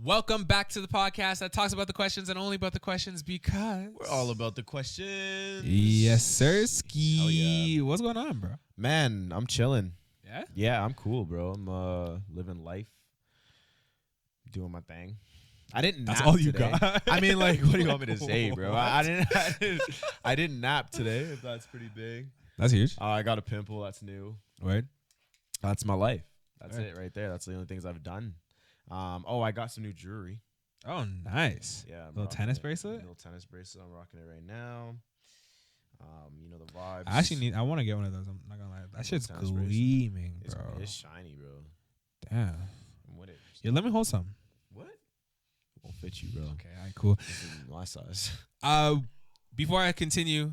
Welcome back to the podcast that talks about the questions and only about the questions because We're all about the questions. Yes, sir. Ski. Oh, yeah. What's going on, bro? Man, I'm chilling. Yeah? Yeah, I'm cool, bro. I'm living life, doing my thing. I didn't. That's nap all you today. got? I mean, like, what do you want me to say, bro? What? I didn't nap today. If that's pretty big. That's huge. I got a pimple. That's new. Word. That's my life. That's Right. it right there. That's the only things I've done. I got some new jewelry. Oh, nice. Yeah, I'm Little rocking tennis it. bracelet? Little tennis bracelet. I'm rocking it right now. You know the vibes. I want to get one of those. I'm not going to lie. That shit's tennis bracelet. gleaming, It's, bro. it's shiny, bro. Damn. I'm with it. Yeah, let me hold some. What? Won't fit you, bro. Okay, all right, cool. This is my size. Before I continue,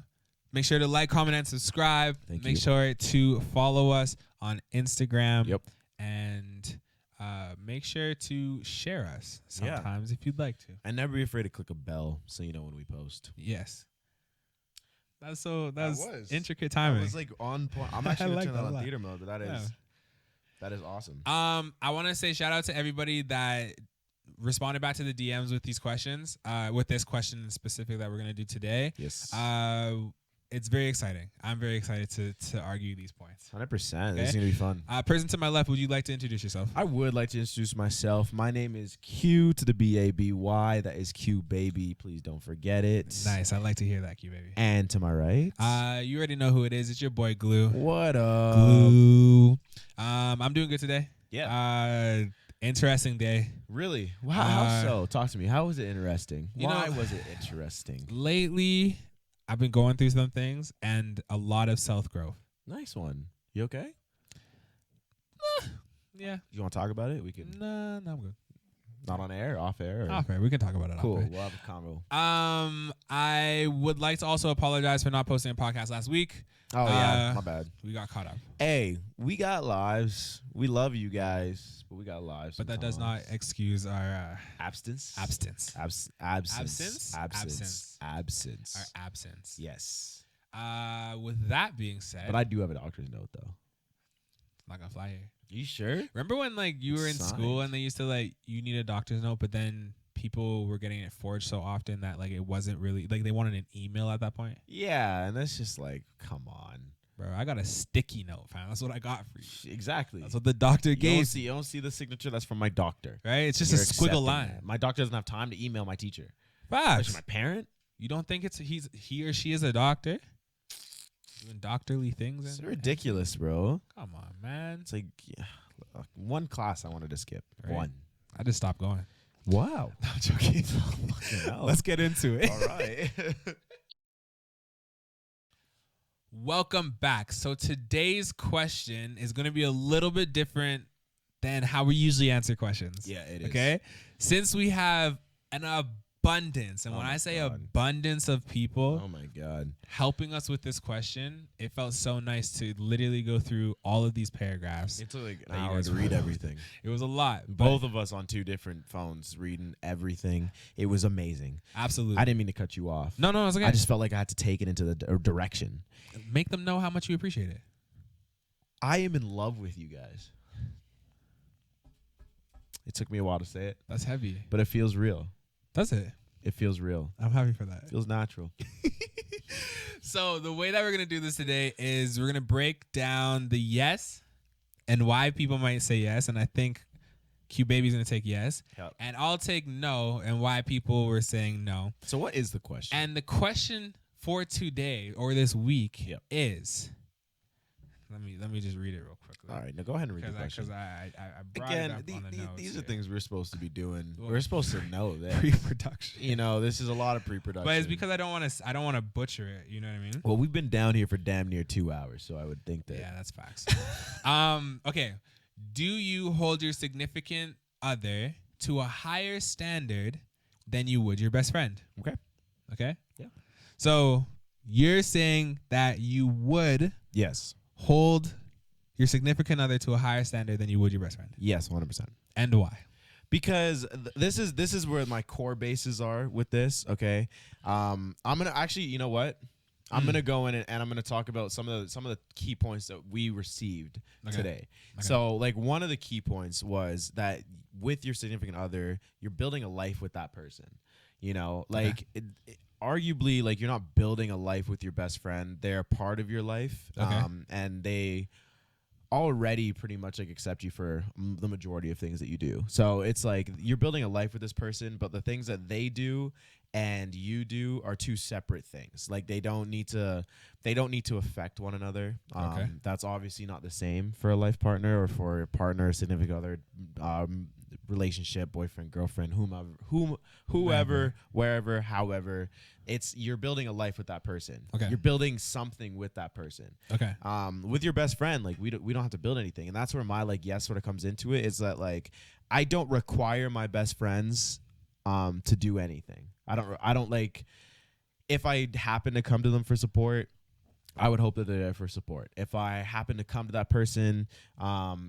make sure to like, comment, and subscribe. Thank Make you. sure to follow us on Instagram. Yep. And make sure to share us Yeah. sometimes if you'd like to. And never be afraid to click a bell so you know when we post. Yes. That's was. intricate I timing. was like on point. I'm actually like gonna turn that that a on lot. theater mode, but that is awesome. I want to say shout out to everybody that responded back to the DMs with these questions. With this question specific that we're gonna do today. Yes. It's very exciting. I'm very excited to argue these points. 100%. This Okay. is gonna be fun. Person to my left, would you like to introduce yourself? I would like to introduce myself. My name is Q to the BABY. That is Q baby. Please don't forget it. Nice. I like to hear that, Q baby. And to my right. You already know who it is. It's your boy Glue. What up? Glue. I'm doing good today. Yeah. Interesting day. Really? Wow. How Uh, so? Talk to me. How was it interesting? You Why know- was it interesting? Lately, I've been going through some things and a lot of self-growth. Nice one. You okay? Yeah. You want to talk about it? We can. No, I'm good. Not on air, off air. Or? Off air. We can talk about it Cool. off air. We'll have a convo. I would like to also apologize for not posting a podcast last week. Oh yeah, my bad. We got caught up. Hey, we got lives. We love you guys, but we got lives. But that does not sometimes. excuse our absence. absence. Absence. Absence? Absence. Absence. Our absence. Yes. With that being said, But I do have a doctor's note though. I'm not gonna fly here. You sure? Remember when like you were in school Signed. and they used to like you need a doctor's note, but then people were getting it forged so often that like it wasn't really like they wanted an email at that point. Yeah, and that's just like, come on. Bro, I got a sticky note, fam. That's what I got for you. Exactly. That's what the doctor you gave. you don't see the signature. That's from my doctor. Right? It's just You're a squiggle accepting line. that. My doctor doesn't have time to email my teacher. Facts. Especially my parent. You don't think he or she is a doctor? Doing doctorly things? It's and- ridiculous, bro. Come on, man. It's like one class I wanted to skip. Right. One. I just stopped going. Wow. I'm joking. hell. Let's get into it. All right. Welcome back. So today's question is going to be a little bit different than how we usually answer questions. Yeah, it is. Okay? Since we have an abundance, and Oh when my I say God. abundance of people Oh my God. helping us with this question, it felt so nice to literally go through all of these paragraphs. It took like an That you hour guys to read wrote. everything. It was a lot. but Both of us on two different phones reading everything. It was amazing. Absolutely. I didn't mean to cut you off. No, it's okay. I just felt like I had to take it into the direction. Make them know how much you appreciate it. I am in love with you guys. It took me a while to say it, That's heavy. but it feels real. Does it? It feels real. I'm happy for that. It feels natural. So the way that we're going to do this today is we're going to break down the yes and why people might say yes. And I think Q Baby's going to take yes. Yep. And I'll take no and why people were saying no. So what is the question? And the question for today or this week Yep. is, let me just read it real quickly. All right, now go ahead and read the question. Because I brought it Again, up on the notes. these are here. things we're supposed to be doing. Well, We're supposed to know that. Pre-production. You know, this is a lot of pre-production. But it's because I don't want to butcher it. You know what I mean? Well, we've been down here for damn near 2 hours, so I would think that. Yeah, that's facts. Okay. Do you hold your significant other to a higher standard than you would your best friend? Okay. Okay? Yeah. So you're saying that you would Yes. hold your significant other to a higher standard than you would your best friend. Yes, 100%. And why? Because this is where my core bases are with this. Okay. I'm gonna actually, you know what? I'm gonna go in and I'm gonna talk about some of the key points that we received Okay. today. Okay. So like one of the key points was that with your significant other, you're building a life with that person. You know, like arguably, like you're not building a life with your best friend. They're a part of your life, and they already pretty much like accept you for the majority of things that you do. So it's like you're building a life with this person, but the things that they do and you do are two separate things. Like they don't need to affect one another. That's obviously not the same for a life partner or for a partner, significant other, relationship, boyfriend, girlfriend, whoever, wherever, however. It's you're building a life with that person. You're building something with that person. With your best friend, like we don't have to build anything, and that's where my like yes sort of comes into it. Is that like I don't require my best friends to do anything. I don't like if I happen to come to them for support, I would hope that they're there for support. If I happen to come to that person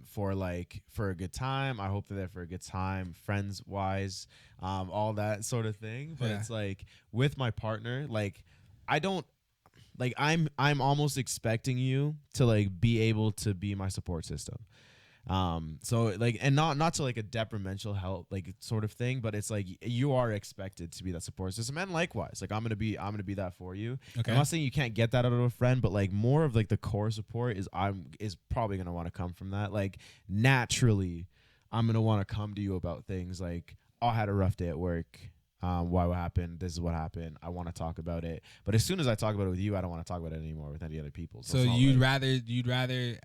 for a good time, I hope they're there for a good time, friends wise, all that sort of thing. But it's like with my partner, like I don't like I'm almost expecting you to like be able to be my support system. So like, and not to like a detrimental help like sort of thing, but it's like you are expected to be that support system, and likewise, like I'm gonna be that for you. I'm not saying you can't get that out of a friend, but like more of like the core support is probably gonna want to come from that. Like naturally, I'm gonna want to come to you about things like, oh, I had a rough day at work. What happened? This is what happened. I want to talk about it. But as soon as I talk about it with you, I don't want to talk about it anymore with any other people. So you'd rather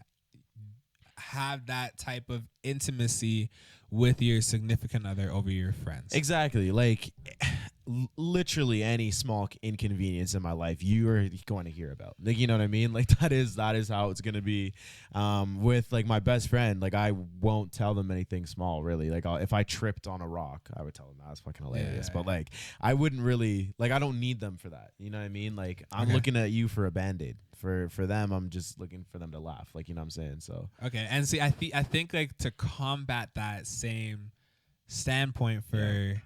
have that type of intimacy with your significant other over your friends. Exactly. Like literally any small inconvenience in my life you are going to hear about. Like, you know what I mean? Like that is how it's going to be with like my best friend. Like I won't tell them anything small really. Like if I tripped on a rock, I would tell them that was fucking hilarious. But like I wouldn't really like I don't need them for that. You know what I mean? Like I'm looking at you for a Band-Aid. For them, I'm just looking for them to laugh. Like, you know what I'm saying? So and see, I think like to combat that same standpoint for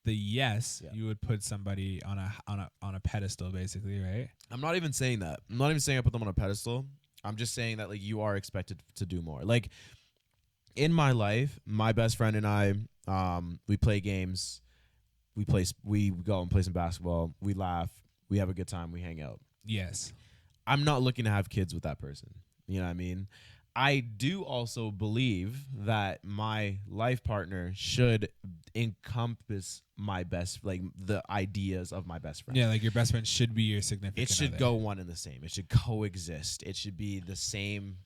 the you would put somebody on a pedestal, basically, right? I'm not even saying that. I'm not even saying I put them on a pedestal. I'm just saying that like you are expected to do more. Like in my life, my best friend and I, we play games, we go and play some basketball, we laugh, we have a good time, we hang out. Yes. I'm not looking to have kids with that person. You know what I mean? I do also believe that my life partner should encompass my best, like the ideas of my best friend. Yeah, like your best friend should be your significant It should other. go one and the same. It should coexist. It should be the same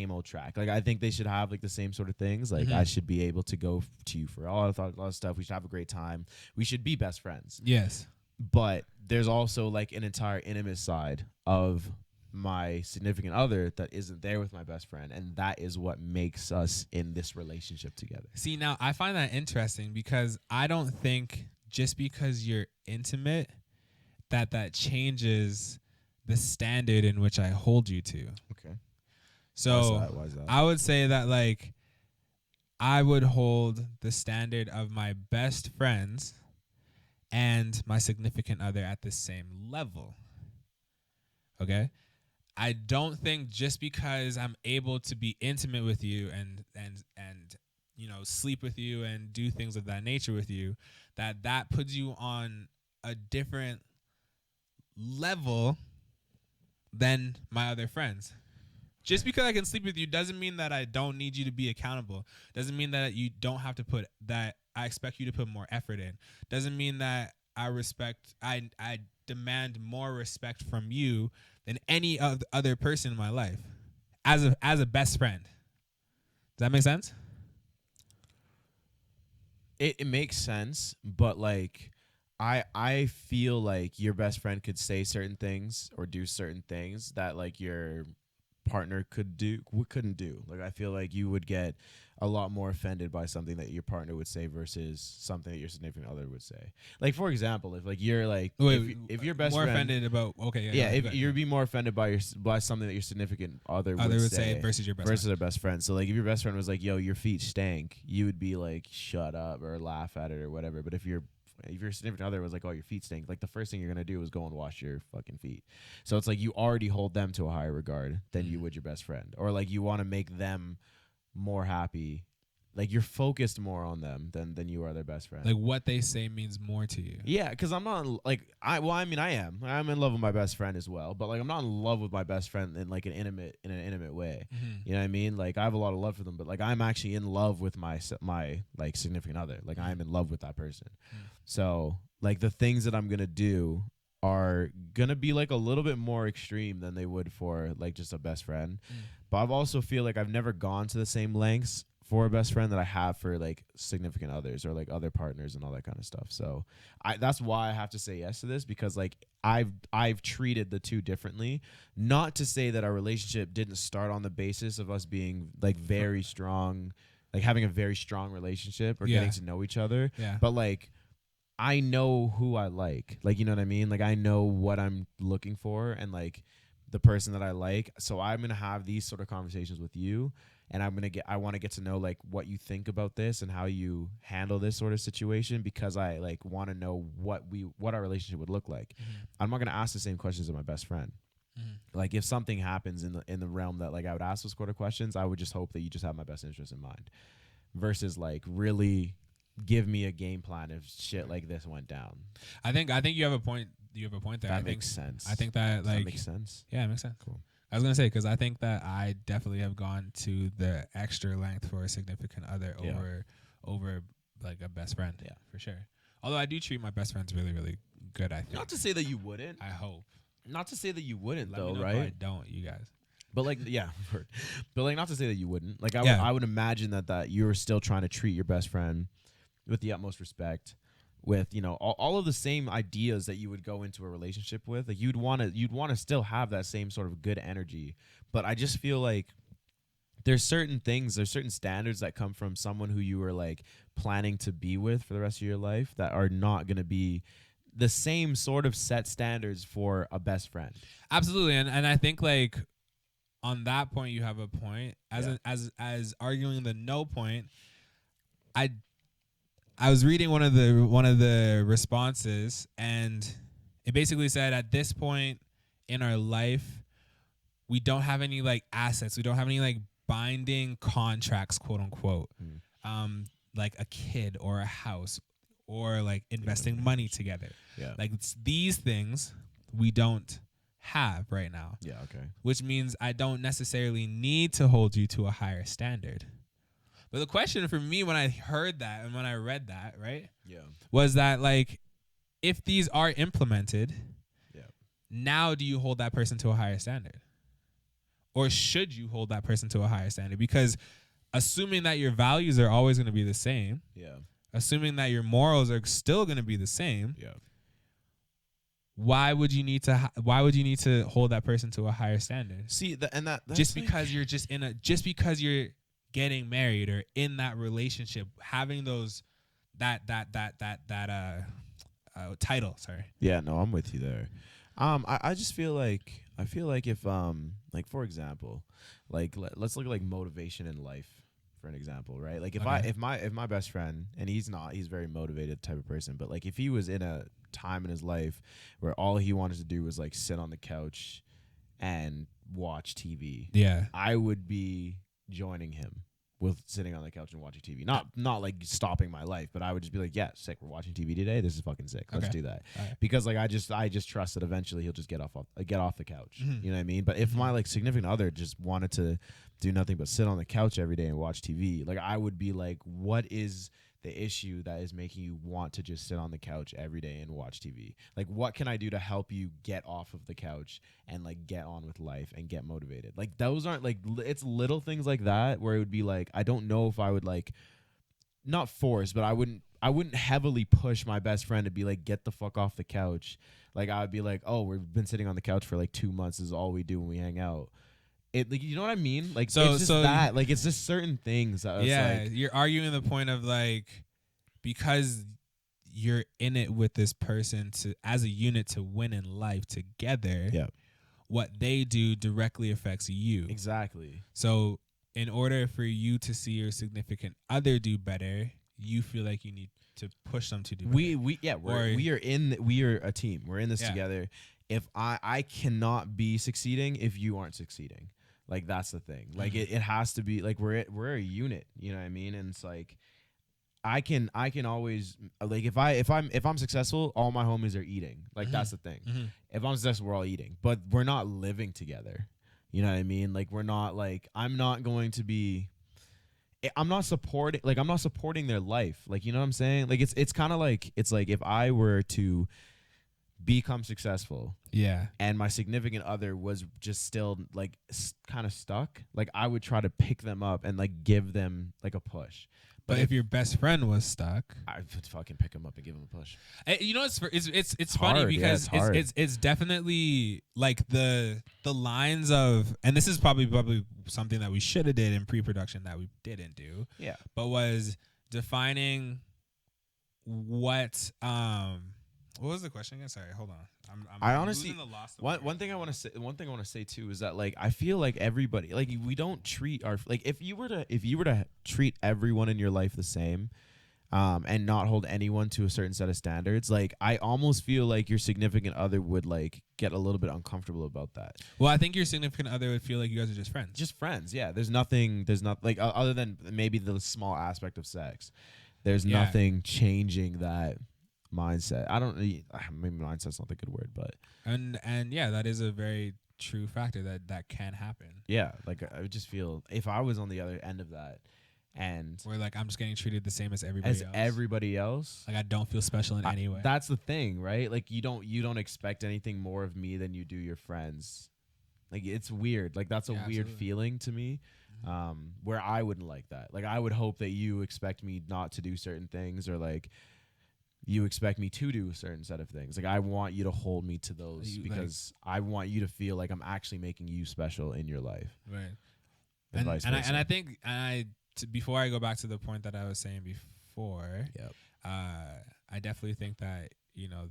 old track. Like I think they should have like the same sort of things. Like I should be able to go to you for all of stuff. We should have a great time. We should be best friends. Yes. But there's also like an entire intimate side of my significant other that isn't there with my best friend, and that is what makes us in this relationship together. See, now I find that interesting because I don't think just because you're intimate that changes the standard in which I hold you to. Okay. So why is that? I would say that like I would hold the standard of my best friends and my significant other at the same level. Okay? I don't think just because I'm able to be intimate with you and you know, sleep with you and do things of that nature with you, that puts you on a different level than my other friends. Just because I can sleep with you doesn't mean that I don't need you to be accountable. Doesn't mean that you don't have to put that I expect you to put more effort in. Doesn't mean that I demand more respect from you than any other person in my life as a best friend. Does that make sense? It makes sense, but like I feel like your best friend could say certain things or do certain things that like your partner couldn't do. Like I feel like you would get a lot more offended by something that your partner would say versus something that your significant other would say. Like for example, if like you're like if your best more friend offended about if you'd be more offended by something that your significant other would say versus your best versus friend. their best friend. So like if your best friend was like, "Yo, your feet stank," you would be like, "Shut up," or laugh at it or whatever. But if your significant other was like, "Oh, your feet stink," like the first thing you're gonna do is go and wash your fucking feet. So it's like you already hold them to a higher regard than you would your best friend, or like you want to make them more happy like you're focused more on them than you are their best friend. Like what they say means more to you. Yeah, because I'm not like I mean I am. I'm in love with my best friend as well, but like I'm not in love with my best friend in like an intimate way. You know what I mean? Like I have a lot of love for them, but like I'm actually in love with my like significant other. Like I'm in love with that person. So like the things that I'm gonna do are gonna be like a little bit more extreme than they would for like just a best friend. But I've also feel like I've never gone to the same lengths for a best friend that I have for like significant others or like other partners and all that kind of stuff. So that's why I have to say yes to this, because like I've treated the two differently. Not to say that our relationship didn't start on the basis of us being like very strong, like having a very strong relationship or getting to know each other. Yeah. But like I know who I like. Like, you know what I mean? Like I know what I'm looking for and like the person that I like. So I'm going to have these sort of conversations with you, and I want to get to know like what you think about this and how you handle this sort of situation, because I like want to know what our relationship would look like. I'm not going to ask the same questions of my best friend. Like if something happens in the realm that like I would ask those sort of questions, I would just hope that you just have my best interest in mind, versus like really give me a game plan if shit like this went down. I think you have a point. You have a point there. That makes sense. I think that like that makes sense. Yeah, it makes sense. Cool. I was gonna say, because I think that I definitely have gone to the extra length for a significant other over like a best friend. Yeah, for sure. Although I do treat my best friends really, really good. I think. Not to say that you wouldn't. I hope. Not to say that you wouldn't, Let though, me know right? if I don't, you guys. But like, yeah, but like, not to say that you wouldn't. Like, I would imagine that you're still trying to treat your best friend with the utmost respect, with, you know, all of the same ideas that you would go into a relationship with. Like you'd want to still have that same sort of good energy. But I just feel like there's certain standards that come from someone who you were like planning to be with for the rest of your life that are not going to be the same sort of set standards for a best friend. Absolutely. And I think like on that point you have a point. As arguing the no point, I was reading one of the responses, and it basically said at this point in our life, we don't have any like assets. We don't have any like binding contracts, quote unquote, like a kid or a house or like investing money together. Yeah. Like these things we don't have right now. Yeah. Okay. Which means I don't necessarily need to hold you to a higher standard. But the question for me when I heard that and when I read that, right? Yeah. Was that like, if these are implemented, now do you hold that person to a higher standard? Or should you hold that person to a higher standard? Because assuming that your values are always going to be the same, assuming that your morals are still going to be the same, why would you need to hold that person to a higher standard? See, that's just because you're just because you're getting married or in that relationship, having those that title. Sorry. Yeah, no, I'm with you there. I just feel like if like for example, like let's look at like motivation in life for an example, right? Like if my best friend, and he's very motivated type of person, but like if he was in a time in his life where all he wanted to do was like sit on the couch and watch TV, I would be joining him with sitting on the couch and watching TV. Not like stopping my life, but I would just be like, yeah, sick, we're watching TV today. This is fucking sick. Let's do that. Right. Because like I just trust that eventually he'll just get off the couch. You know what I mean? But if my like significant other just wanted to do nothing but sit on the couch every day and watch TV, like I would be like, what is the issue that is making you want to just sit on the couch every day and watch TV? Like, what can I do to help you get off of the couch and like get on with life and get motivated? Like, those aren't like, it's little things like that where it would be like, I don't know if I would like, not force, but I wouldn't heavily push my best friend to be like, get the fuck off the couch. Like, I would be like, oh, we've been sitting on the couch for like 2 months. This is all we do when we hang out. It, like, you know what I mean? Like, so, it's just that. Like, it's just certain things. That like, you're arguing the point of like, because you're in it with this person as a unit to win in life together. Yeah. What they do directly affects you. Exactly. So in order for you to see your significant other do better, you feel like you need to push them to do better. We are a team. We're in this together. If I cannot be succeeding if you aren't succeeding. Like that's the thing. Like it has to be like we're a unit, you know what I mean? And it's like I can always like if I'm successful, all my homies are eating. Like that's the thing. If I'm successful, we're all eating. But we're not living together. You know what I mean? Like we're not like I'm not supporting their life. Like you know what I'm saying? Like it's kind of like it's like if I were to become successful, yeah, and my significant other was just still like kind of stuck, like I would try to pick them up and like give them like a push. But if your best friend was stuck, I would fucking pick him up and give him a push. You know, it's hard, funny because yeah, it's definitely like the lines of, and this is probably something that we should have did in pre-production that we didn't do. Yeah. But was defining what was the question again? Sorry, hold on. I honestly losing the lost one thing I want to say too is that like I feel like everybody, like we don't treat our, like if you were to treat everyone in your life the same, and not hold anyone to a certain set of standards, like I almost feel like your significant other would like get a little bit uncomfortable about that. Well, I think your significant other would feel like you guys are just friends. Just friends, yeah. There's nothing like other than maybe the small aspect of sex. There's nothing changing that mindset. Maybe mindset's not the good word, but and yeah, that is a very true factor that can happen. Yeah, like I would just feel if I was on the other end of that, and where like I'm just getting treated the same as everybody else. Like I don't feel special in any way. That's the thing, right? Like you don't expect anything more of me than you do your friends. Like it's weird. Like that's a weird feeling to me. Where I wouldn't like that. Like I would hope that you expect me not to do certain things, or like you expect me to do a certain set of things. Like I want you to hold me to those because I want you to feel like I'm actually making you special in your life. Right. And I think before I go back to the point that I was saying before, I definitely think that, you know,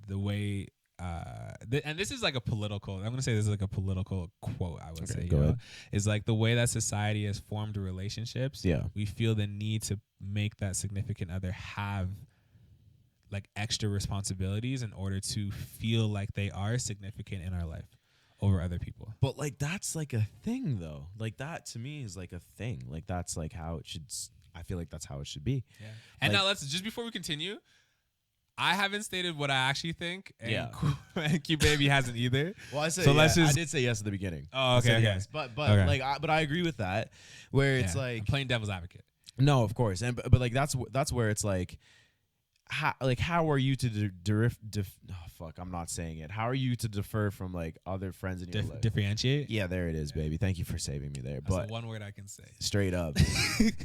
the way and this is like a political, I'm going to say this is like a political quote, I would say, is like the way that society has formed relationships. Yeah. We feel the need to make that significant other have like extra responsibilities in order to feel like they are significant in our life over other people. But like that's like a thing though. Like that to me is like a thing. Like that's like how it should. I feel like that's how it should be. Yeah. And now let's just before we continue, I haven't stated what I actually think, and Q Baby hasn't either. Well, I said I did say yes at the beginning. Oh, okay. Yes, but like but I agree with that. Where it's like I'm playing devil's advocate. No, of course, and but like that's where it's like. How are you to I'm not saying it. How are you to defer from like other friends in your life? Differentiate? Yeah, there it is, baby. Thank you for saving me there. That's but one word I can say. Straight up.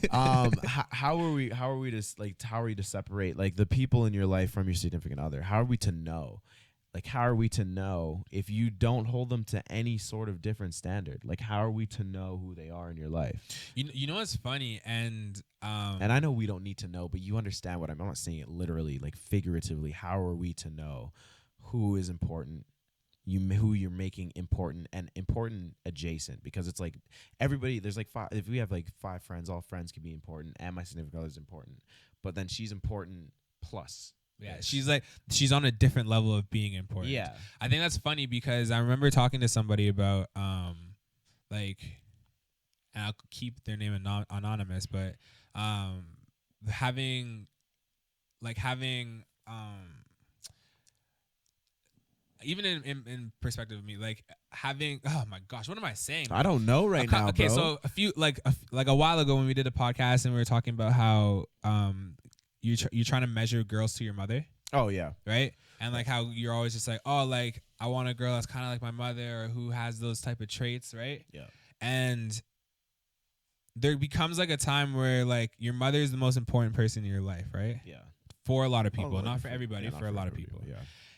How are we to separate like the people in your life from your significant other? How are we to know? Like, how are we to know if you don't hold them to any sort of different standard? Like, how are we to know who they are in your life? You know what's funny? And I know we don't need to know, but you understand what I'm not saying it literally, like figuratively. How are we to know who is important, who you're making important and important adjacent? Because it's like everybody, there's like five, if we have like 5 friends, all friends can be important, and my significant other is important. But then she's important plus. Yeah, she's on a different level of being important. Yeah. I think that's funny because I remember talking to somebody about like, and I'll keep their name anonymous, but having even in perspective of me, like having, oh my gosh, what am I saying? I don't know right now, okay, bro. so a while ago when we did a podcast and we were talking about how you're trying to measure girls to your mother. Oh yeah, right. And like how you're always just like, oh, like I want a girl that's kind of like my mother or who has those type of traits, right? Yeah. And there becomes like a time where like your mother is the most important person in your life, right? Yeah. For a lot of people, not for everybody, for a lot of people. Yeah.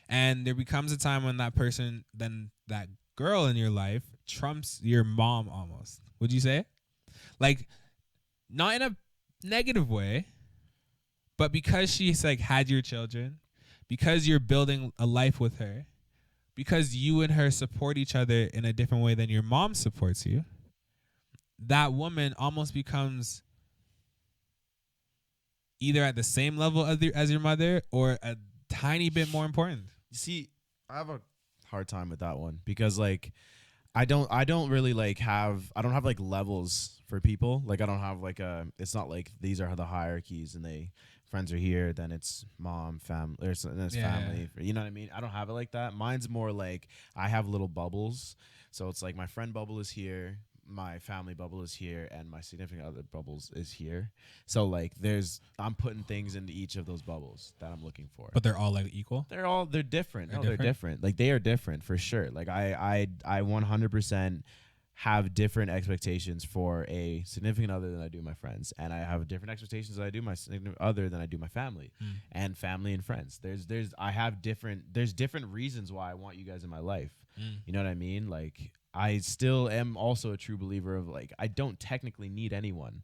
And there becomes a time when that person, then that girl in your life trumps your mom almost. Would you say? Like, not in a negative way, but because she's like had your children, because you're building a life with her, because you and her support each other in a different way than your mom supports you, that woman almost becomes either at the same level as your mother or a tiny bit more important. You see, I have a hard time with that one because like I don't really like I don't have like levels for people. Like I don't have like it's not like these are the hierarchies and friends are here, then it's mom, family, then it's family. You know what I mean? I don't have it like that. Mine's more like I have little bubbles. So it's like my friend bubble is here, my family bubble is here, and my significant other bubbles is here. So like I'm putting things into each of those bubbles that I'm looking for. But they're all like equal? They're different. They're They're different. Like they are different for sure. Like I 100% have different expectations for a significant other than I do my friends, and I have different expectations that I do my significant other than I do my family, and family and friends. There's different reasons why I want you guys in my life. You know what I mean? Like I still am also a true believer of like I don't technically need anyone.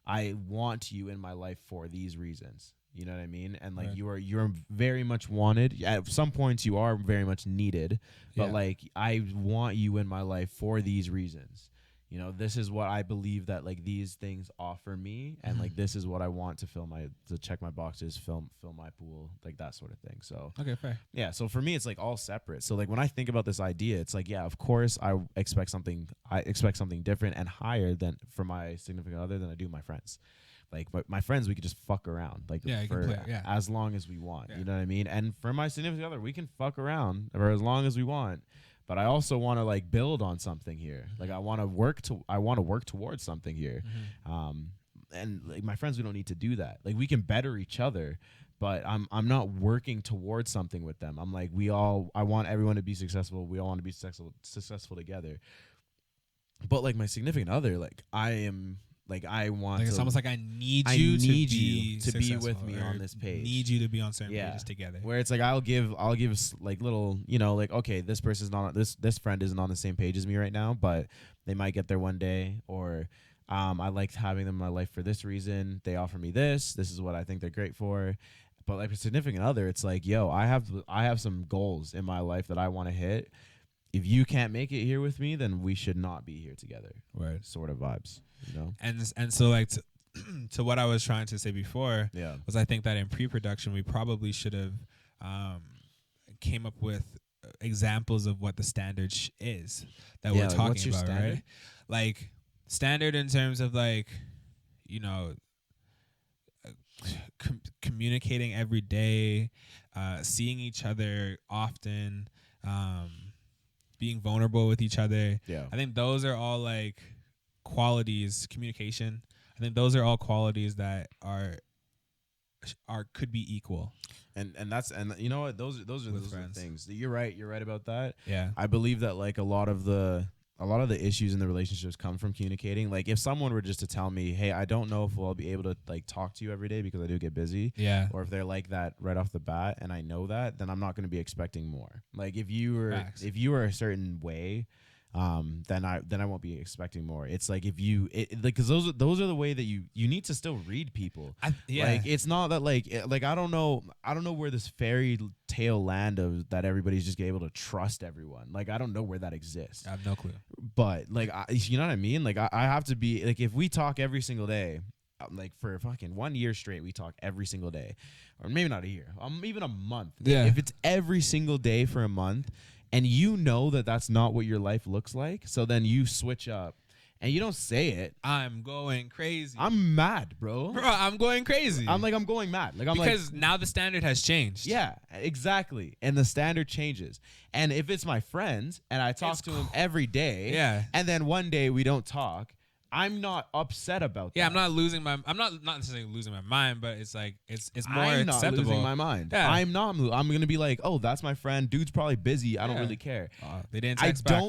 I want you in my life for these reasons. You know what I mean? And like you're very much wanted. At some points you are very much needed, but like I want you in my life for these reasons. You know, this is what I believe that like these things offer me, and like this is what I want to check my boxes, fill my pool, like that sort of thing. So okay, fair. Yeah, so for me it's like all separate. So like when I think about this idea, it's like of course I expect something different and higher than for my significant other than I do my friends. Like, but my friends, we could just fuck around, like, as long as we want. You know what I mean? And for my significant other, we can fuck around for as long as we want. But I also want to like build on something here. Like, I want to work towards something here. And like my friends, we don't need to do that. Like, we can better each other, but I'm not working towards something with them. I'm like, I want everyone to be successful. We all want to be successful together. But like my significant other, like I want. Like it's almost like I need you to be with me on this page. Need you to be on certain pages together. Where it's like I'll give like little, like okay, this person's not this friend isn't on the same page as me right now, but they might get there one day. Or I like having them in my life for this reason. They offer me this. This is what I think they're great for. But like a significant other, it's like, yo, I have some goals in my life that I want to hit. If you can't make it here with me, then we should not be here together. Right. Sort of vibes. You know? And so like to what I was trying to say before was I think that in pre-production we probably should have came up with examples of what the standard is that we're talking about, standard? Right? Like standard in terms of like, communicating every day, seeing each other often, being vulnerable with each other. Yeah. I think those are all like qualities, communication. I think those are all qualities that are could be equal. And you know what, those are the things. You're right about that. Yeah. I believe that like a lot of the issues in the relationships come from communicating. Like if someone were just to tell me, hey, I don't know if I'll be able to like talk to you every day because I do get busy. Yeah. Or if they're like that right off the bat and I know that, then I'm not going to be expecting more. Like if you were a certain way, then I won't be expecting more. It's like if you because those are the way that you need to still read people. Like it's not that like I don't know where this fairy tale land of that everybody's just able to trust everyone. Like I don't know where that exists. I have no clue. But like you know what I mean? Like I have to be like, if we talk every single day, like for fucking 1 year straight, we talk every single day, or maybe not a year, even a month. Yeah. If it's every single day for a month. And you know that that's not what your life looks like. So then you switch up and you don't say it. I'm going crazy. I'm mad, bro. I'm going crazy. I'm going mad. Because now the standard has changed. Yeah, exactly. And the standard changes. And if it's my friends and I talk to them every day, and then one day we don't talk, I'm not upset about that. Yeah, I'm not necessarily losing my mind, but it's like it's more I'm acceptable. I'm not losing my mind. Yeah. I'm gonna be like, oh, that's my friend. Dude's probably busy. I don't really care. They didn't text back.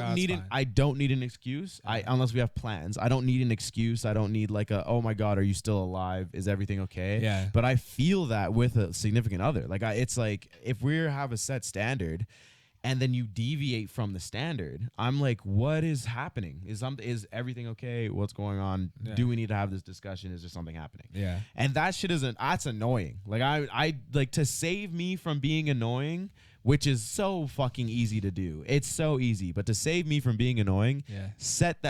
I don't need an excuse. Unless we have plans. I don't need an excuse. I don't need like oh my God, are you still alive? Is everything okay? Yeah. But I feel that with a significant other. Like it's like if we have a set standard, and then you deviate from the standard, I'm like, what is happening? Is everything okay? What's going on? Yeah. Do we need to have this discussion? Is there something happening? Yeah. And that shit that's annoying. Like I like to save me from being annoying, which is so fucking easy to do. It's so easy, but to save me from being annoying, set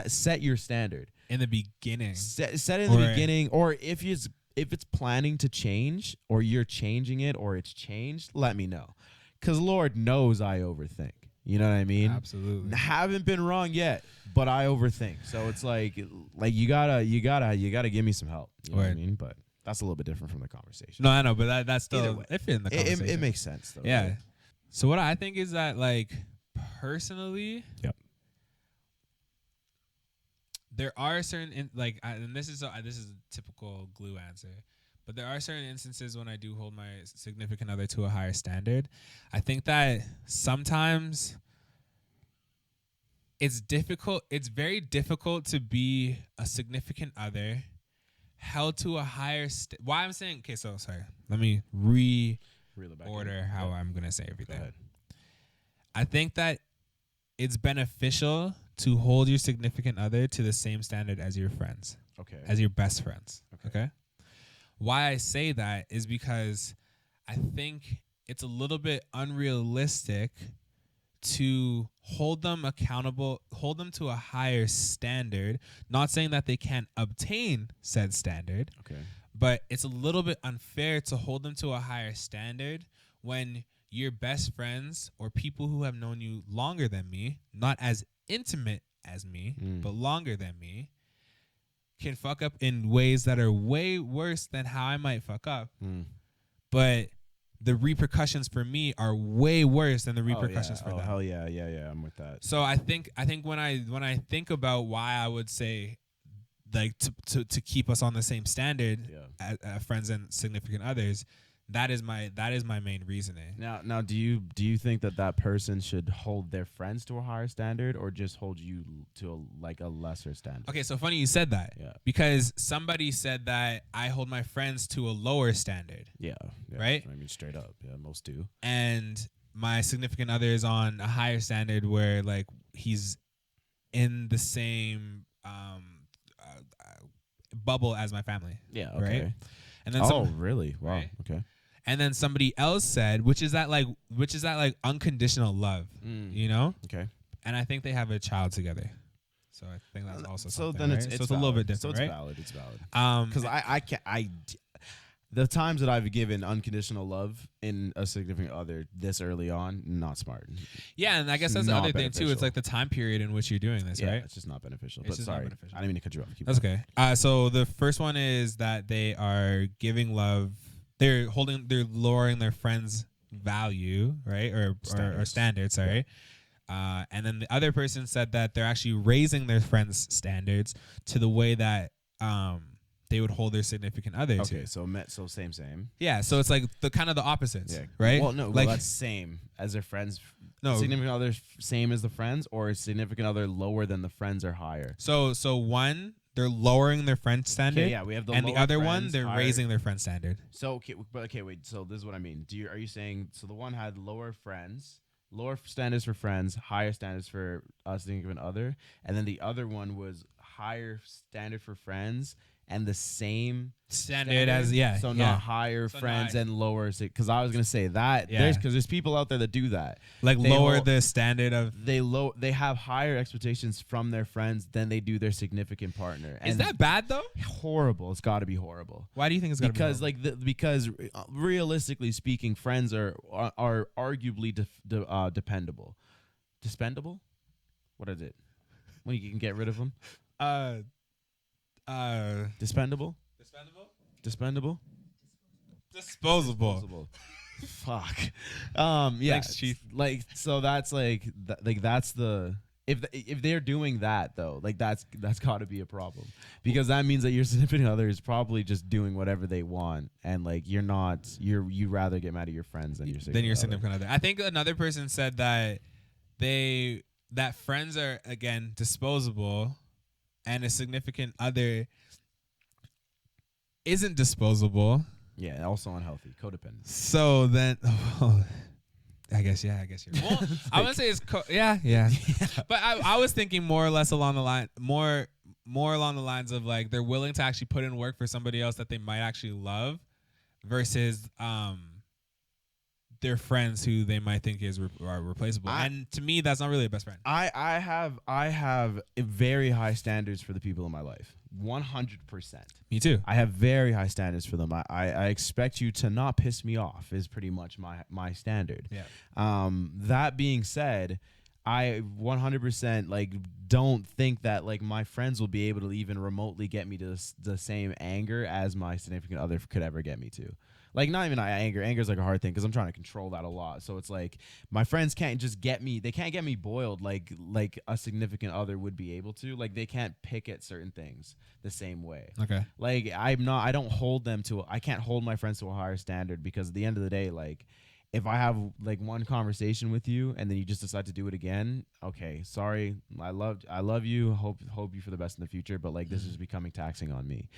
your standard in the beginning. Set it in the beginning, or if it's planning to change, or you're changing it, or it's changed, let me know. Because Lord knows I overthink. You know what I mean? Absolutely. Haven't been wrong yet, but I overthink. So it's like you gotta give me some help. You know what I mean? But that's a little bit different from the conversation. No, I know, but that's Either still way, if in the conversation. it makes sense though. Yeah. Right? So what I think is that, like, personally, Yep. there are certain and this is a typical glue answer, but there are certain instances when I do hold my significant other to a higher standard. I think that sometimes it's difficult. It's very difficult to be a significant other held to a higher. Why I'm saying? Okay, so sorry. Let me reorder how I'm gonna say everything. I think that it's beneficial to hold your significant other to the same standard as your friends. Okay. As your best friends. Okay. Why I say that is because I think it's a little bit unrealistic to hold them accountable, hold them to a higher standard. Not saying that they can't obtain said standard. Okay. But it's a little bit unfair to hold them to a higher standard when your best friends or people who have known you longer than me, not as intimate as me, but longer than me, can fuck up in ways that are way worse than how I might fuck up. But the repercussions for me are way worse than the repercussions for them. Hell yeah, I'm with that. So I think when I think about why I would say, like, to keep us on the same standard as friends and significant others, that is my main reasoning. Now, do you think that person should hold their friends to a higher standard or just hold you to a lesser standard? Okay, so funny you said that. Yeah. Because somebody said that I hold my friends to a lower standard. Yeah. Right? I mean, straight up. Yeah, most do. And my significant other is on a higher standard where, like, he's in the same bubble as my family. Yeah. Okay. Right? And then really? Wow. Right? Okay. And then somebody else said, which is that unconditional love, you know? Okay. And I think they have a child together. So I think that's also so something, then right? it's so it's a little bit different, so it's right? valid. It's valid. Because I can't. The times that I've given unconditional love in a significant other this early on, not smart. Yeah, and I guess that's the Not other thing too. It's like the time period in which you're doing this, Yeah, right? it's just not beneficial. It's But just not sorry, beneficial. I didn't mean to cut you off. Keep That's going. okay. So the first one is that they are giving love. They're lowering their friends' value, right? Or standards, sorry. And then the other person said that they're actually raising their friends' standards to the way that they would hold their significant other Okay, to. so same. Yeah, so it's like the kind of the opposites, Yeah. right? Well, no, like that's same as their friends. No. Significant other same as the friends, or is significant other lower than the friends or higher? So one, they're lowering their friend standard. Okay, yeah, we have the and the lower other one, friends, they're higher- raising their friend standard. So okay, wait. So this is what I mean. Are you saying so the one had lower standards for friends, higher standards for a significant other, and then the other one was higher standard for friends and the same Standard as So yeah. not higher So friends not- and lower, because I was gonna say that Yeah. there's people out there that do that. Like They lower hold- the standard of. They have higher expectations from their friends than they do their significant partner. Is And that bad though? horrible? It's got to be horrible. Why do you think it's got to be? Because horrible? because realistically speaking, friends are arguably dependable. Dispendable? What is it? When you can get rid of them? Dispendable? Dispendable? Disposable. Fuck. Yeah. Thanks, Chief. Like, so that's that's the. If they're doing that though, like that's got to be a problem, because that means that your significant other is probably just doing whatever they want, and like you'd rather get mad at your friends than your significant other. I think another person said that that friends are, again, disposable, and a significant other isn't disposable. Yeah, also unhealthy, codependent. So then, I guess you're. Well, I wouldn't say it's yeah. But I was thinking more or less along the line, more along the lines of, like, they're willing to actually put in work for somebody else that they might actually love, versus their friends who they might think are replaceable. And to me, that's not really a best friend. I have very high standards for the people in my life. 100%. Me too. I have very high standards for them. I expect you to not piss me off is pretty much my standard. Yeah. That being said, I 100% like don't think that like my friends will be able to even remotely get me to the same anger as my significant other could ever get me to. Like, not even anger. Anger is like a hard thing because I'm trying to control that a lot. So it's like my friends can't just get me. They can't get me boiled like a significant other would be able to. Like, they can't pick at certain things the same way. Okay. Like, I don't hold them to. I can't hold my friends to a higher standard because at the end of the day, like, if I have like one conversation with you and then you just decide to do it again, okay, sorry. I love you. Hope you for the best in the future. But like, this is becoming taxing on me.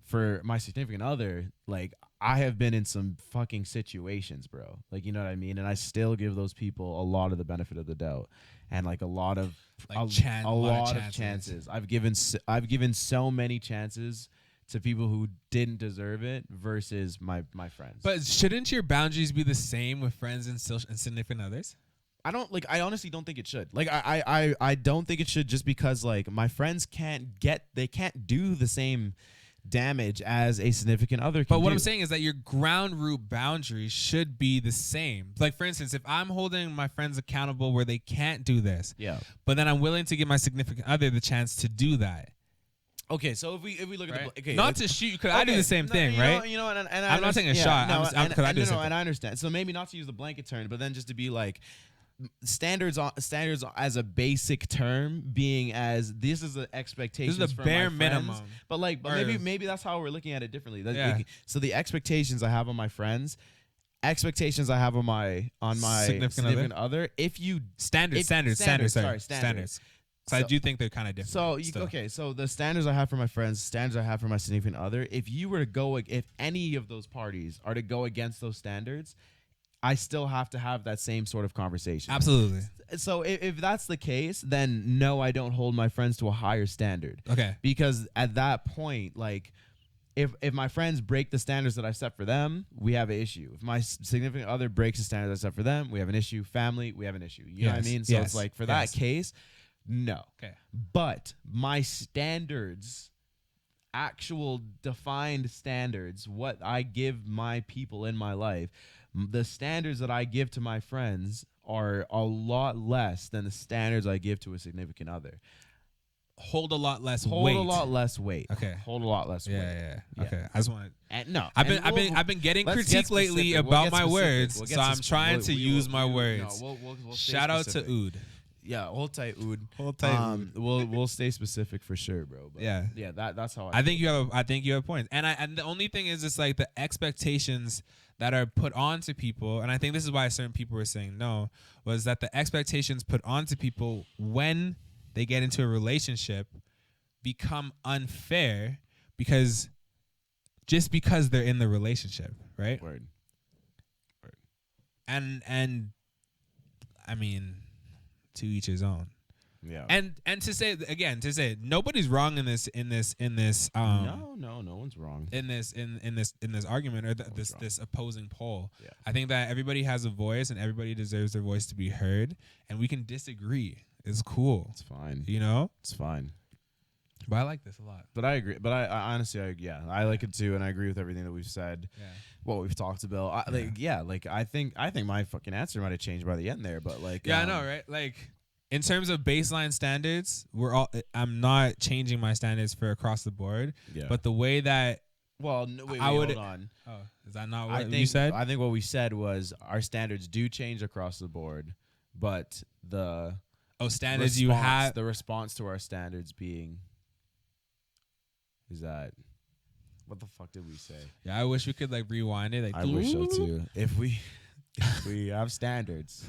For my significant other, like, I have been in some fucking situations, bro. Like, you know what I mean? And I still give those people a lot of the benefit of the doubt, and like a lot of Like a lot of chances. I've given so many chances to people who didn't deserve it versus my friends. But shouldn't your boundaries be the same with friends and significant others? I honestly don't think it should. Like, I don't think it should, just because like my friends can't do the same damage as a significant other can But what do. I'm saying is that your ground root boundaries should be the same. Like, for instance, if I'm holding my friends accountable where they can't do this, Yeah. but then I'm willing to give my significant other the chance to do that. Okay, so if we look Right? at the okay, not to shoot, because I do the same thing, right? You know, and I'm not taking a shot. and I do the same and thing. I understand. So maybe not to use the blanket term, but then just to be like standards as a basic term, being as this is the expectations. This is the for bare my minimum. friends, but maybe that's how we're looking at it differently. Yeah. So the expectations I have on my friends, expectations I have on my significant other. If you Standards. So I do think they're kind of different. So so the standards I have for my friends, standards I have for my significant other, if any of those parties are to go against those standards, I still have to have that same sort of conversation. Absolutely. So if that's the case, then no, I don't hold my friends to a higher standard. Okay. Because at that point, like, if my friends break the standards that I set for them, we have an issue. If my significant other breaks the standards I set for them, we have an issue. Family, we have an issue. You know what I mean? So it's like, for that case, no. Okay. But my standards, actual defined standards, what I give my people in my life, the standards that I give to my friends are a lot less than the standards I give to a significant other. Hold a lot less weight. Hold a lot less weight. Okay. Hold a lot less weight. Yeah. Okay. I just want to. No. I've been getting critique lately about my words, so I'm trying to use my words. We'll Shout out to Oud. Yeah, hold tight, Oud. Hold tight. Oud. We'll stay specific for sure, bro. But yeah. That's how I think you have points, and the only thing is, it's like the expectations that are put onto people, and I think this is why certain people were saying no, was that the expectations put onto people when they get into a relationship become unfair because they're in the relationship, right? Word. And I mean, to each his own. Yeah. And to say nobody's wrong in this no one's wrong in this argument or this opposing poll. Yeah. I think that everybody has a voice and everybody deserves their voice to be heard, and we can disagree. It's cool. It's fine. You know? It's fine. But I like this a lot. But I agree. But I honestly, I like it too, and I agree with everything that we've said. Yeah. What we've talked about. I think my fucking answer might have changed by the end there, but like. Yeah, I know, right? Like, in terms of baseline standards, I'm not changing my standards for across the board. Yeah. But the way that hold on. Oh, is that not what you said? I think what we said was our standards do change across the board, but the standards the response to our standards being is that. What the fuck did we say? Yeah, I wish we could like rewind it. Like, I wish so too. If we have standards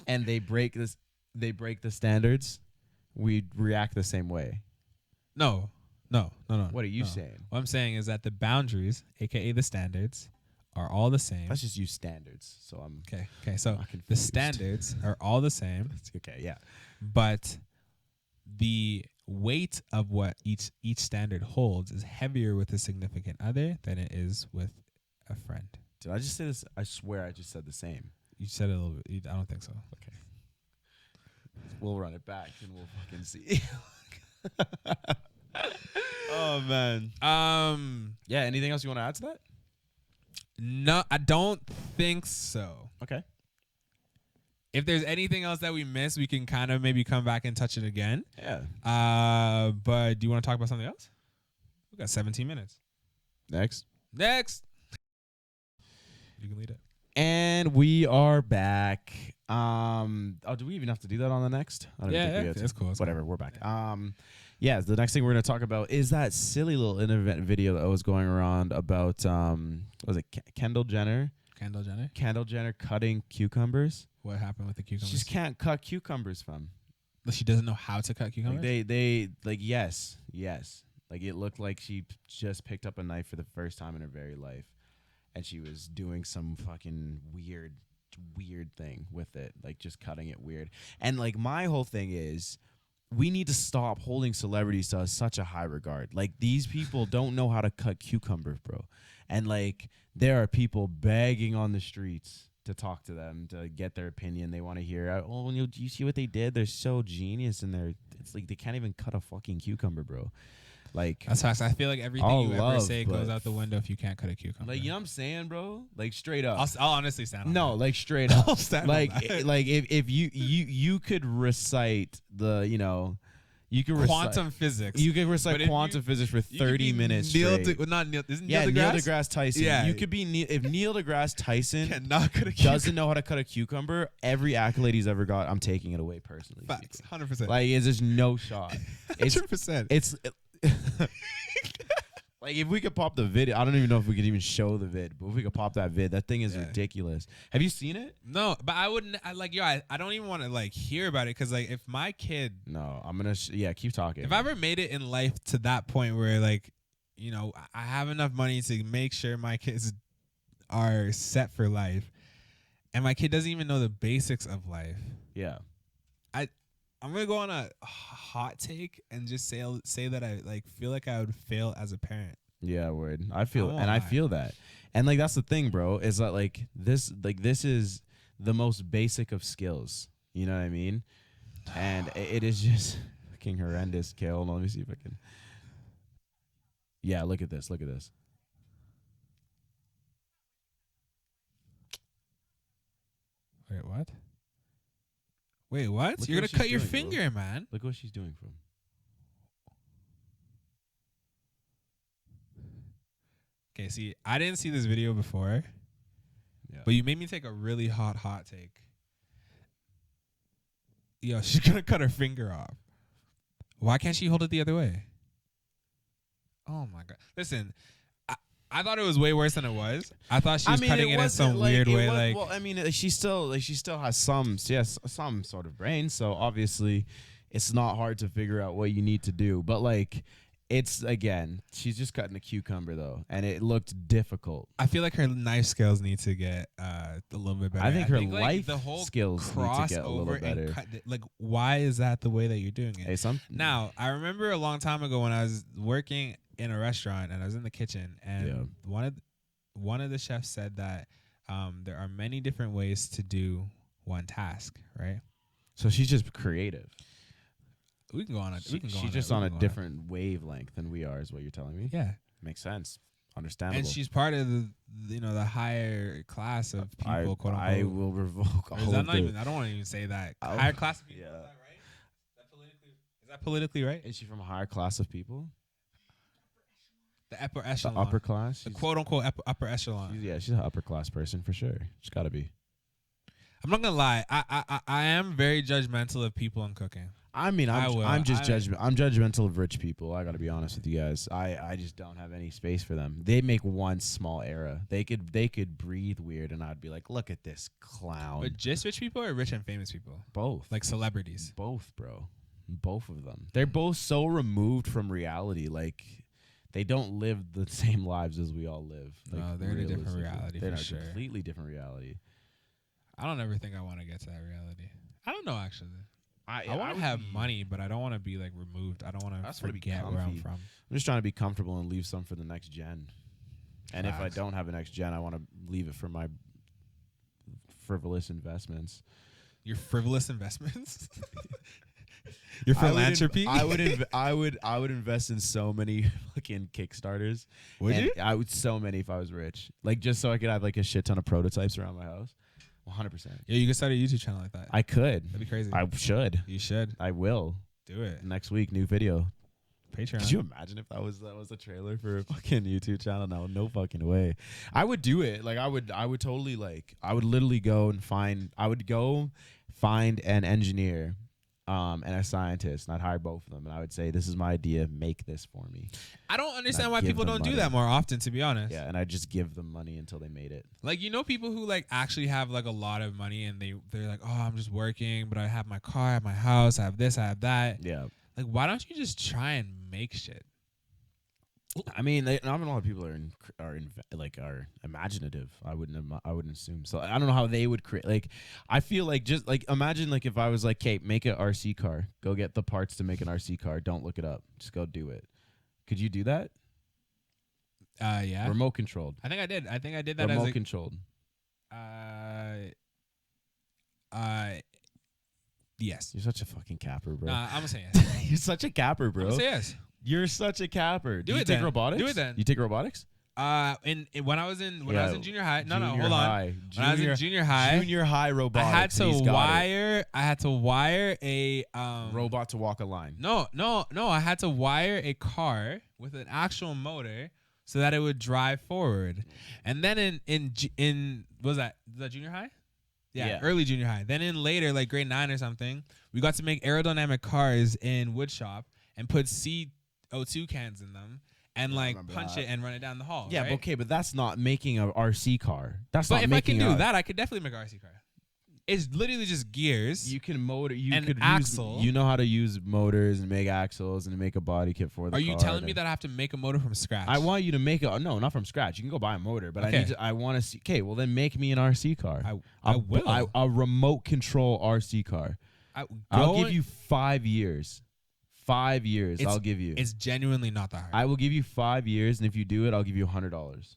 and they break the standards, we react the same way. No. What are you saying? What I'm saying is that the boundaries, aka the standards, are all the same. Let's just use standards. So I'm okay. So the standards are all the same. Okay, yeah. But the weight of what each standard holds is heavier with a significant other than it is with a friend. Did I just say this? I swear I just said the same. You said it a little bit. I don't think so. Okay. We'll run it back and we'll fucking see. Oh man. Yeah. Anything else you want to add to that? No, I don't think so. Okay. If there's anything else that we missed, we can kind of maybe come back and touch it again. Yeah. But do you want to talk about something else? We got 17 minutes. Next. You can lead it. And we are back. Do we even have to do that on the next? I don't think we have to. That's cool. Whatever, we're back. Yeah, the next thing we're going to talk about is that silly little internet video that was going around about was it Kendall Jenner? Kendall Jenner cutting cucumbers. What happened with the cucumbers? She just can't cut cucumbers, fam. She doesn't know how to cut cucumbers? Like they yes. Like it looked like she just picked up a knife for the first time in her very life. And she was doing some fucking weird thing with it, like just cutting it weird. And like my whole thing is, we need to stop holding celebrities to such a high regard. Like these people don't know how to cut cucumbers, bro. And like there are people begging on the streets to talk to them, to get their opinion. They want to hear, oh, you see what they did? They're so genius, and it's like they can't even cut a fucking cucumber, bro. Like that's facts. I feel like everything you ever say goes out the window if you can't cut a cucumber. Like, you know what I'm saying, bro? Like straight up. I'll honestly stand on that. No, like straight up. I'll stand like on that. like if you could recite the, you could quantum physics. You could recite quantum physics for 30 minutes straight. Neil deGrasse Tyson. Yeah. You could be if Neil deGrasse Tyson cannot cut a doesn't know how to cut a cucumber, every accolade he's ever got, I'm taking it away personally. Facts. 100%. Like it's just no shot. 100%. It's like if we could pop the vid, I don't even know if we could even show the vid, but if we could pop that vid, that thing is ridiculous. Have you seen it? No, but I wouldn't. I don't even want to like hear about it, because like if my kid, no, I'm gonna keep talking. If I ever made it in life to that point where like, I have enough money to make sure my kids are set for life, and my kid doesn't even know the basics of life. Yeah. I'm gonna go on a hot take and just say that I like feel like I would fail as a parent. Yeah, word. I feel that, and like that's the thing, bro. Is that like this is the most basic of skills. You know what I mean? And it is just fucking horrendous. Okay, hold on. Let me see if I can. Yeah, look at this. Look at this. Wait, what? Wait, what? Look, you're going to cut your finger, bro. Man. Look what she's doing from. Okay, see, I didn't see this video before. Yeah. But you made me take a really hot take. Yo, she's going to cut her finger off. Why can't she hold it the other way? Oh, my God. Listen, I thought it was way worse than it was. I thought she was cutting it in some weird way. Well, I mean, she still has some sort of brain, so obviously it's not hard to figure out what you need to do. But like, it's again, she's just cutting a cucumber though, and it looked difficult. I feel like her knife skills need to get a little bit better. I think her life skills need to get a little better. Why is that the way that you're doing it? Hey, now, I remember a long time ago when I was working in a restaurant and I was in the kitchen, and one of the chefs said that there are many different ways to do one task, right? So she's just creative. We can go on. She's just on a different wavelength than we are, is what you're telling me. Yeah, makes sense. Understandable. And she's part of the higher class of people. Quote unquote. I will revoke all of it. I don't want to even say that. Higher class of people. Yeah. Is that right? Is that politically right? Is she from a higher class of people? The upper echelon. The upper class? The quote unquote upper echelon. She's an upper class person for sure. She's got to be. I'm not gonna lie. I am very judgmental of people in cooking. I mean, I'm judgmental of rich people. I got to be honest with you guys. I just don't have any space for them. They make one small error. They could breathe weird, and I'd be like, look at this clown. But just rich people or rich and famous people? Both. Like celebrities? Both, bro. Both of them. They're both so removed from reality. Like, they don't live the same lives as we all live. Like, no, they're in a different reality. They're in a completely different reality. I don't ever think I want to get to that reality. I don't know, actually. I want to have money, but I don't want to be like removed. I don't want to forget where I'm from. I'm just trying to be comfortable and leave some for the next gen. And if I don't have a next gen, I want to leave it for my frivolous investments. Your frivolous investments? Your philanthropy. I would invest in so many fucking Kickstarters. Would you? I would so many if I was rich. Like just so I could have like a shit ton of prototypes around my house. 100%. Yeah, you could start a YouTube channel like that. I could. That'd be crazy. I should. You should I will. do it. Next week, new video. Patreon. Could you imagine if that was a trailer for a fucking YouTube channel? No fucking way. I would do it. Like I would totally like. I would literally go and find. I would go find an engineer, and a scientist, and I'd hire both of them, and I would say, "This is my idea. Make this for me." I don't understand I'd why give people them don't do money. that more often. To be honest. Yeah, and I'd just give them money until they made it. Like, you know, people who like actually have like a lot of money and they're like, oh, I'm just working, but I have my car, I have my house, I have this, I have that. Yeah. Like, why don't you just try and make shit? I mean, not a lot of people are imaginative. I wouldn't assume. So I don't know how they would create. Like, I feel like just like imagine like if I was like, "Kate, make an RC car. Go get the parts to make an RC car. Don't look it up. Just go do it." Could you do that? Yeah. Remote controlled. I think I did that Remote as a controlled. yes. You're such a fucking capper, bro. Nah, I'm gonna say yes. You're such a capper, I'm bro. gonna say yes. You're such a capper. Do you it take then. robotics? Do it then. You take robotics? In when I was in junior high. No, Junior hold on. high. When I was in junior high, Junior high robotics. I had to wire a robot to walk a line. No. I had to wire a car with an actual motor so that it would drive forward. And then in was that junior high? Yeah, early junior high. Then in later, like grade 9 or something, we got to make aerodynamic cars in woodshop and put CO2 cans in them and like punch it and run it down the hall. Yeah, right? okay, but that's not making a RC car. That's But not if making I can do that, I could definitely make an RC car. It's literally just gears. You can motor. You An could axle. Use. You know how to use motors and make axles and make a body kit for the car. Are you telling me that I have to make a motor from scratch? I want you to make a no, not from scratch. You can go buy a motor, but Okay. I want to see. Okay, well then make me an RC car. I will. A remote control RC car. I'll give you 5 years. 5 years. I'll give you. It's genuinely not that hard. I will give you 5 years, and if you do it, I'll give you $100.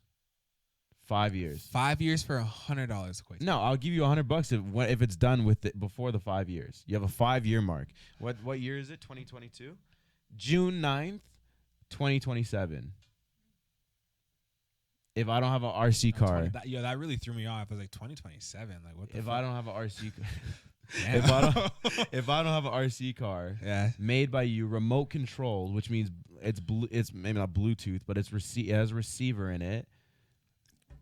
5 years. 5 years for $100 equates. No, I'll give you $100 if it's done with it before the 5 years. You have a 5-year mark. What year is it? 2022? June 9th, 2027. If I don't have an RC car. That really threw me off. I was like 2027. Like what the If fuck? I don't have an RC car. Damn. if I don't have an RC car Yeah. made by you, remote controlled, which means it's maybe not Bluetooth, but it has a receiver in it.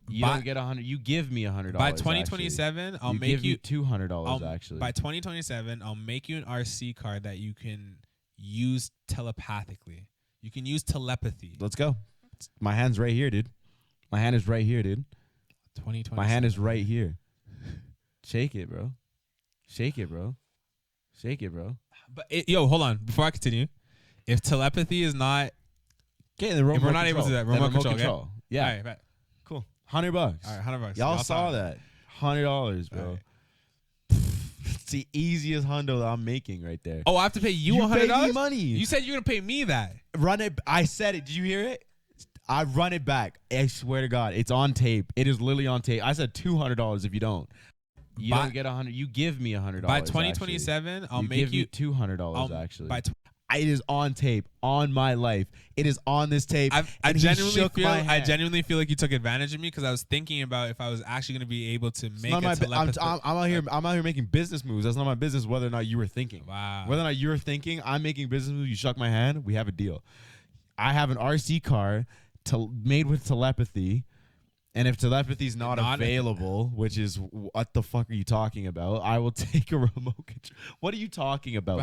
You don't get $100. You give me $100. By 2027, I'll make you $200 actually. By 2027, I'll make you an RC car that you can use telepathically. You can use telepathy. Let's go. My hand's right here, dude. My hand is right here, dude. 2027. My hand is right here. Shake it, bro. Shake it, bro. Shake it, bro. But hold on. Before I continue, if telepathy is not, Okay, then if we're not able to do that, remote control. Okay? Yeah. All right, bet. Cool. $100. All right, $100. Y'all saw that. $100, bro. Right. It's the easiest hundo that I'm making right there. Oh, I have to pay you $100? Pay me money. You said you're gonna pay me that. Run it. I said it. Did you hear it? I run it back. I swear to God, it's on tape. It is literally on tape. I said $200 if you don't. You don't get $100. You give me $100. By 2027, I'll make give you me $200 actually. It is on tape, on my life. It is on this tape. I genuinely feel like you took advantage of me because I was thinking about if I was actually going to be able to make a telepathy. I'm out here making business moves. That's not my business whether or not you were thinking. Wow. Whether or not you were thinking, I'm making business moves. You shook my hand. We have a deal. I have an RC car made with telepathy. And if telepathy's not available, which is what the fuck are you talking about? I will take a remote control. What are you talking about?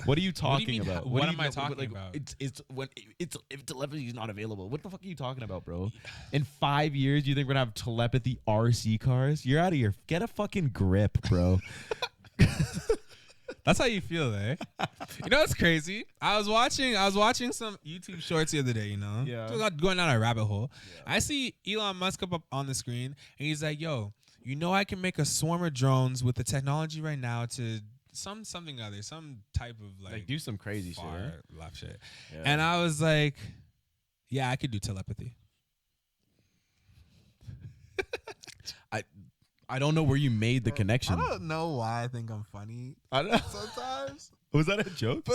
What are you talking about? What am I talking about? If telepathy's not available, what the fuck are you talking about, bro? In 5 years, you think we're gonna have telepathy RC cars? You're out of here. Get a fucking grip, bro. That's how you feel, eh? You know what's crazy? I was watching some YouTube shorts the other day, you know? Yeah. Just going down a rabbit hole. Yeah. I see Elon Musk up on the screen, and he's like, yo, you know I can make a swarm of drones with the technology right now to something other, some type of like do some crazy shit. Left shit. Yeah. And I was like, yeah, I could do telepathy. I don't know where you made the connection. I don't know why I think I'm funny I don't sometimes. Was that a joke?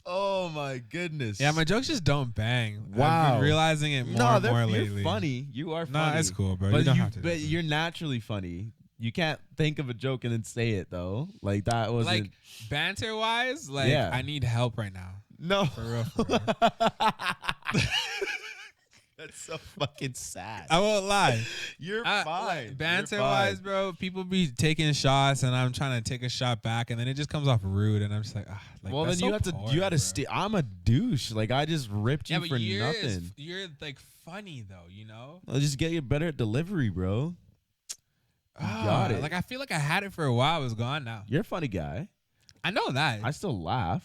Oh my goodness. Yeah, my jokes just don't bang. I've Wow. been realizing it more and more you're lately. funny. You are No, funny. it's cool, bro. But you don't have to. But you're naturally funny. You can't think of a joke and then say it though. Like that wasn't like banter wise, like Yeah. I need help right now. no. For real, for real. That's so fucking sad. I won't lie. You're Like, fine. banter You're wise, fine. bro, people be taking shots and I'm trying to take a shot back and then it just comes off rude and I'm just like, like Well, that's then you so have to poor, you got bro. to stay. I'm a douche. Like I just ripped Yeah, you but for you're nothing. you're like funny though, you know? I'll just get you better at delivery, bro. You got it. Like I feel like I had it for a while, it's gone now. You're a funny guy. I know that. I still laugh.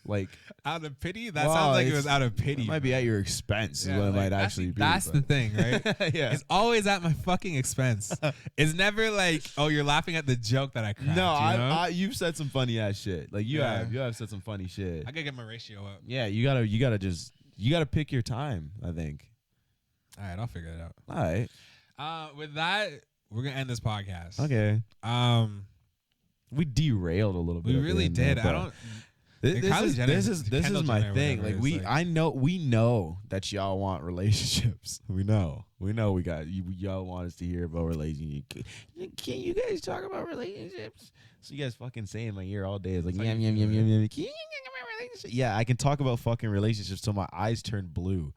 Like Out of pity? That Well, sounds like it it's- was out of pity. it might be bro. at your expense. Yeah, is what it like, might that's actually be. That's the thing, right? Yeah. It's always at my fucking expense. It's never like, oh, you're laughing at the joke that I cracked. No, you know? you've said some funny ass shit. Like you Yeah. have said some funny shit. I gotta get my ratio up. Yeah, you gotta pick your time. I think. All right, I'll figure it out. All right. With that, we're gonna end this podcast. Okay. Um, We derailed a little bit. we at the really end there, did. I but don't. This, Kylie is Jenner- this is this Kendall is my Jenner, thing. whatever, Like it's like- we know that y'all want relationships. We know we got y'all want us to hear about relationships. Can you guys talk about relationships? So you guys fucking say in my ear all day. It's like That's yum how yum you yum do yum yum. Can you talk about relationships? Yeah, I can talk about fucking relationships till my eyes turn blue,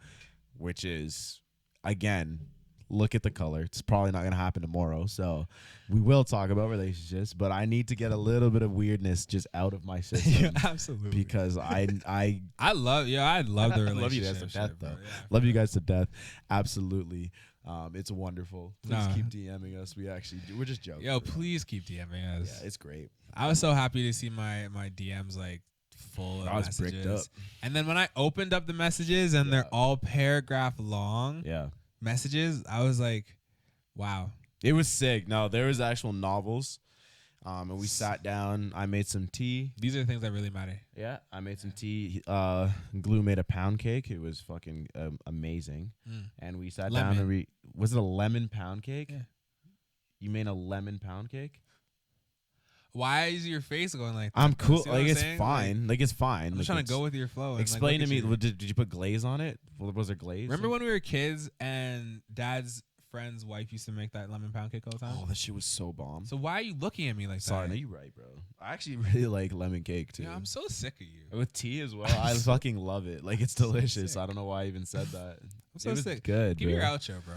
which is again. Look at the color. It's probably not gonna happen tomorrow. So we will talk about relationships, but I need to get a little bit of weirdness just out of my system. Yeah, absolutely. Because I I love the I relationship. love you guys to death, shit, bro. though. Yeah, love for you real. guys to death. Absolutely. It's wonderful. Please Nah. keep DMing us. We actually do. We're just joking. Yo, bro. please keep DMing us. Yeah, it's great. I was so happy to see my DMs like full of I was messages. bricked up. And then when I opened up the messages and they're Yeah. all paragraph long Yeah. messages, I was like, wow. It was sick. No, there was actual novels. And we sat down. I made some tea. These are the things that really matter. Yeah, I made some tea. Glue made a pound cake. It was fucking amazing. Mm. And we sat Lemon. down and was it a lemon pound cake? Yeah. You made a lemon pound cake? Why is your face going like that? I'm though? cool. See what Like I'm it's saying? fine. Like it's fine. I'm Like, just trying to it's- go with your flow. And Explain like, to look me. at you. Did you put glaze on it? Was there glaze? Remember when we were kids and Dad's friend's wife used to make that lemon pound cake all the time? Oh, that shit was so bomb. So why are you looking at me like Sorry, that? no, you're right, bro. I actually really like lemon cake too. Yeah, I'm so sick of you. With tea as well. I fucking love it. Like it's So delicious. sick. I don't know why I even said that. I'm so It was sick. good. Give bro. your outro, bro.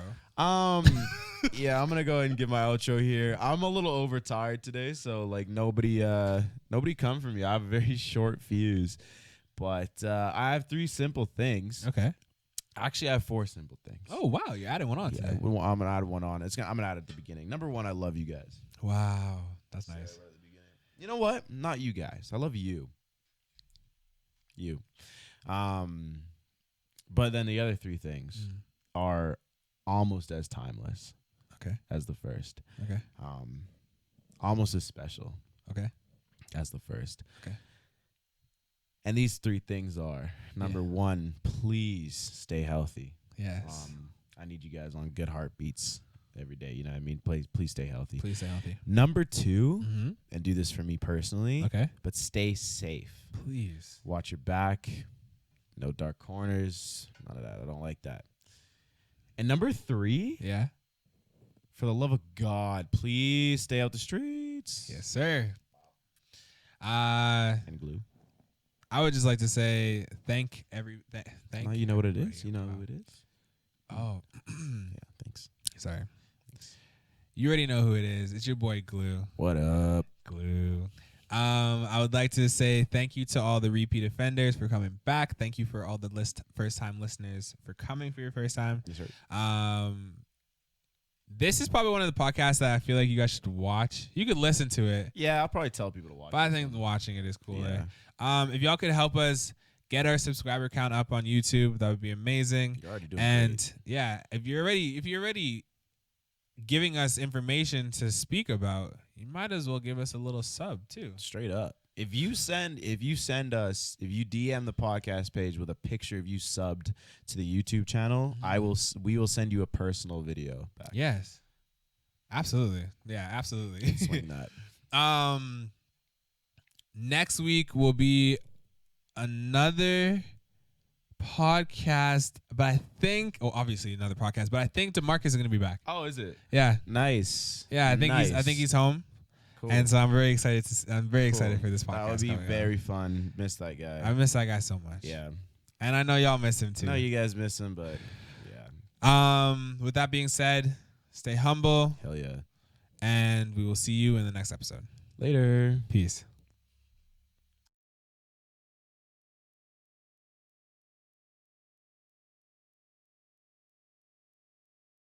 Yeah, I'm gonna go ahead and give my outro here. I'm a little overtired today, so like nobody come for me. I have a very short fuse, but I have 3 simple things. Okay. Actually, I have 4 simple things. Oh wow, you added one on yeah, today. I'm gonna add one on. I'm gonna add it at the beginning. Number 1, I love you guys. Wow, that's nice. You know what? Not you guys. I love you. You. But then the other 3 things Mm. are almost as timeless. Okay. As the first. Okay. Almost as special Okay. as the first. Okay. And these 3 things are number Yeah. 1, please stay healthy. Yes. I need you guys on good heartbeats every day. You know what I mean? Please stay healthy. Please stay healthy. Number 2, Mm-hmm. and do this for me personally, Okay. but stay safe. Please. Watch your back. No dark corners. None of that. I don't like that. And number 3, Yeah. for the love of God, please stay out the streets. Yes, sir. And glue. I would just like to say thank. Oh, you know what it everybody. is? You know who it is? Oh, Yeah, thanks. sorry. You already know who it is. It's your boy Glue. What up? Glue. I would like to say thank you to all the repeat offenders for coming back. Thank you for all the first time listeners for coming for your first time. Yes, sir. This is probably one of the podcasts that I feel like you guys should watch. You could listen to it, Yeah, I'll probably tell people to watch. but I think watching it is cooler. Yeah. If y'all could help us get our subscriber count up on YouTube, that would be amazing. You're already doing And great. yeah, if you're already giving us information to speak about, you might as well give us a little sub too. Straight up. If you DM the podcast page with a picture of you subbed to the YouTube channel, we will send you a personal video back. Yes. Absolutely. Yeah, absolutely. Swing that. Next week will be another podcast, but I think obviously another podcast, but I think DeMarcus is gonna be back. Oh, is it? Yeah. Nice. Yeah, I think he's home. Cool. And so I'm very excited excited for this podcast. That would be very fun. Miss that guy. I miss that guy so much. Yeah. And I know y'all miss him too. No, you guys miss him, but with that being said, stay humble. Hell yeah. And we will see you in the next episode. Later. Peace.